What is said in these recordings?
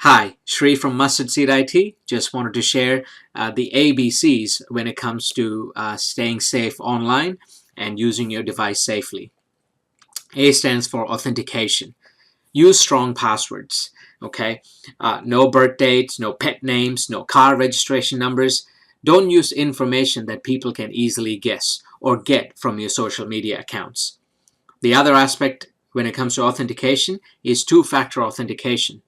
Hi, Shri from Mustard Seed IT. Just wanted to share the ABCs when it comes to staying safe online and using your device safely. A stands for authentication. Use strong passwords. Okay, no birth dates, no pet names, no car registration numbers. Don't use information that people can easily guess or get from your social media accounts. The other aspect when it comes to authentication is two-factor authentication.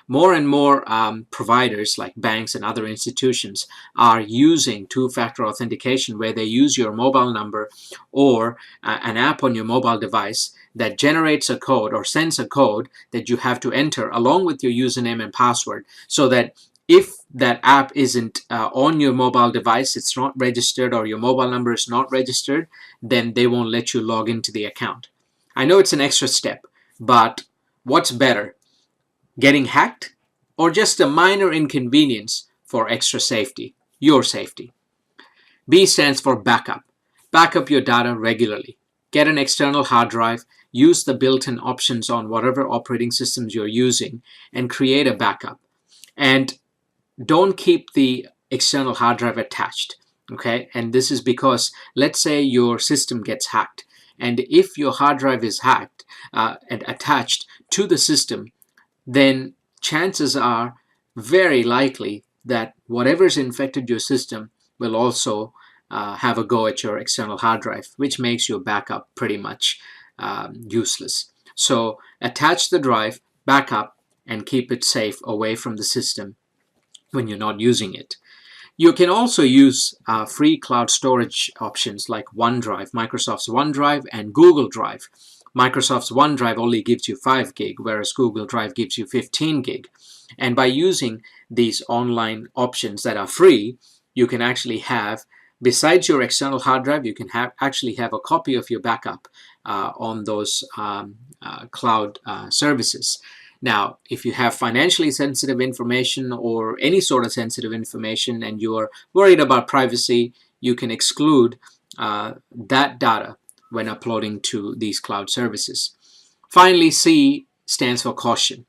More and more providers like banks and other institutions are using two-factor authentication where they use your mobile number or an app on your mobile device that generates a code or sends a code that you have to enter along with your username and password, so that if that app isn't on your mobile device, it's not registered, or your mobile number is not registered, then they won't let you log into the account. I know it's an extra step, but what's better? Getting hacked, or just a minor inconvenience for extra safety, your safety? B stands for backup. Backup your data regularly. Get an external hard drive, use the built-in options on whatever operating systems you're using, and create a backup. And don't keep the external hard drive attached. Okay, and this is because let's say your system gets hacked, and if your hard drive is hacked and attached to the system, then chances are very likely that whatever's infected your system will also have a go at your external hard drive, which makes your backup pretty much useless. So attach the drive, backup, and keep it safe away from the system when you're not using it. You can also use free cloud storage options like OneDrive, Microsoft's OneDrive, and Google Drive. Microsoft's OneDrive only gives you 5 gig, whereas Google Drive gives you 15 gig. And by using these online options that are free, you can actually have, besides your external hard drive, you can actually have a copy of your backup on those cloud services. Now, if you have financially sensitive information or any sort of sensitive information and you are worried about privacy, you can exclude that data when uploading to these cloud services. Finally, C stands for caution.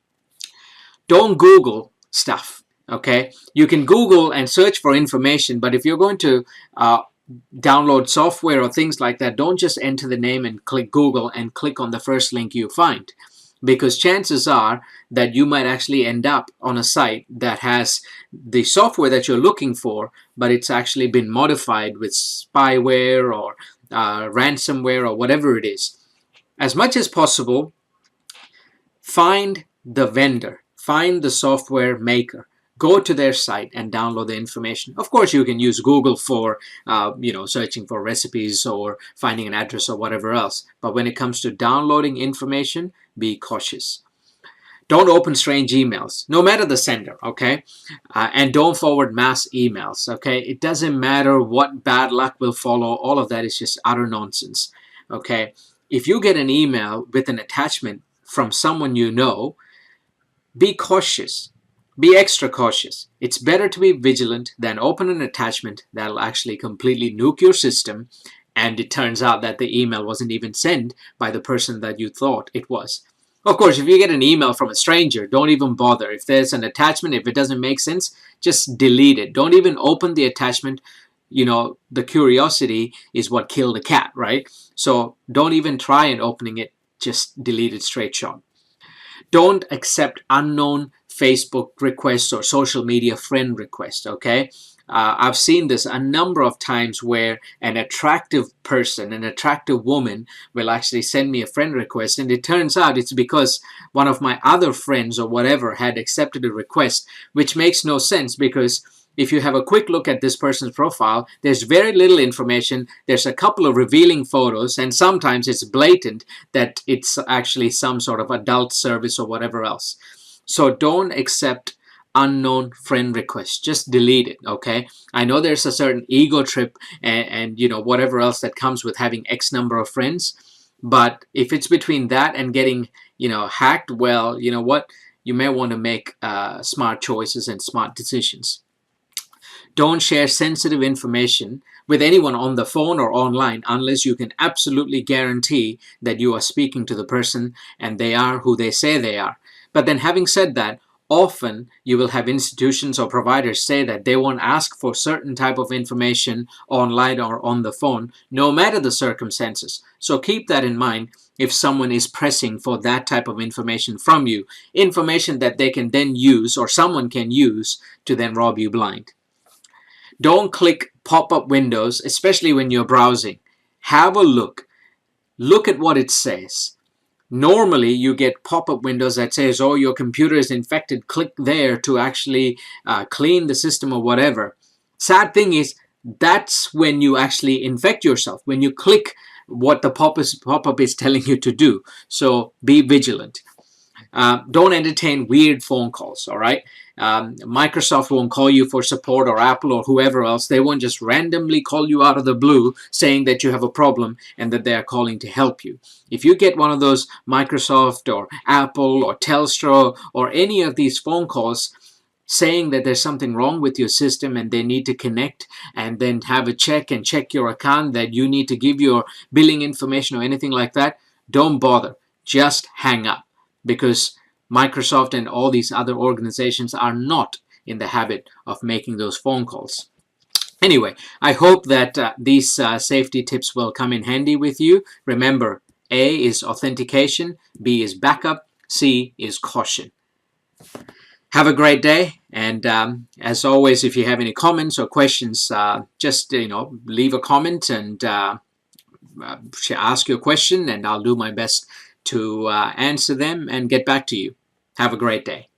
Don't Google stuff, okay? You can Google and search for information, but if you're going to download software or things like that, don't just enter the name and click Google and click on the first link you find, because chances are that you might actually end up on a site that has the software that you're looking for, but it's actually been modified with spyware or ransomware or whatever it is. As much as possible, find the vendor, find the software maker, go to their site and download the information. Of course, you can use Google for searching for recipes or finding an address or whatever else. But when it comes to downloading information, be cautious. Don't open strange emails, no matter the sender, okay? And don't forward mass emails, okay? It doesn't matter what bad luck will follow. All of that is just utter nonsense, okay? If you get an email with an attachment from someone you know, be cautious. Be extra cautious. It's better to be vigilant than open an attachment that'll actually completely nuke your system, and it turns out that the email wasn't even sent by the person that you thought it was. Of course, if you get an email from a stranger, don't even bother. If there's an attachment, if it doesn't make sense, just delete it. Don't even open the attachment. You know, the curiosity is what killed the cat, right? So don't even try and opening it. Just delete it straight shot. Don't accept unknown Facebook requests or social media friend requests, okay? I've seen this a number of times where an attractive person, an attractive woman will actually send me a friend request, and it turns out it's because one of my other friends or whatever had accepted a request, which makes no sense, because if you have a quick look at this person's profile, there's very little information. There's a couple of revealing photos, and sometimes it's blatant that it's actually some sort of adult service or whatever else. So don't accept unknown friend requests. Just delete it, okay? I know there's a certain ego trip and whatever else that comes with having X number of friends, but if it's between that and getting hacked, well, you know what? You may want to make smart choices and smart decisions. Don't share sensitive information with anyone on the phone or online unless you can absolutely guarantee that you are speaking to the person and they are who they say they are. But then, having said that, Often you will have institutions or providers say that they won't ask for certain type of information online or on the phone, no matter the circumstances. So keep that in mind if someone is pressing for that type of information from you, information that they can then use or someone can use to then rob you blind. Don't click pop-up windows, especially when you're browsing. Have a look. Look at what it says. Normally, you get pop-up windows that says, oh, your computer is infected. Click there to actually clean the system or whatever. Sad thing is, that's when you actually infect yourself, when you click what the pop-up is telling you to do. So be vigilant. Don't entertain weird phone calls, all right? Microsoft won't call you for support, or Apple or whoever else. They won't just randomly call you out of the blue saying that you have a problem and that they are calling to help you. If you get one of those Microsoft or Apple or Telstra or any of these phone calls saying that there's something wrong with your system and they need to connect and then have a check and check your account, that you need to give your billing information or anything like that, don't bother. Just hang up, because Microsoft and all these other organizations are not in the habit of making those phone calls. Anyway, I hope that these safety tips will come in handy with you. Remember, A is authentication, B is backup, C is caution. Have a great day, and as always, if you have any comments or questions, just leave a comment and ask your question, and I'll do my best to answer them and get back to you. Have a great day.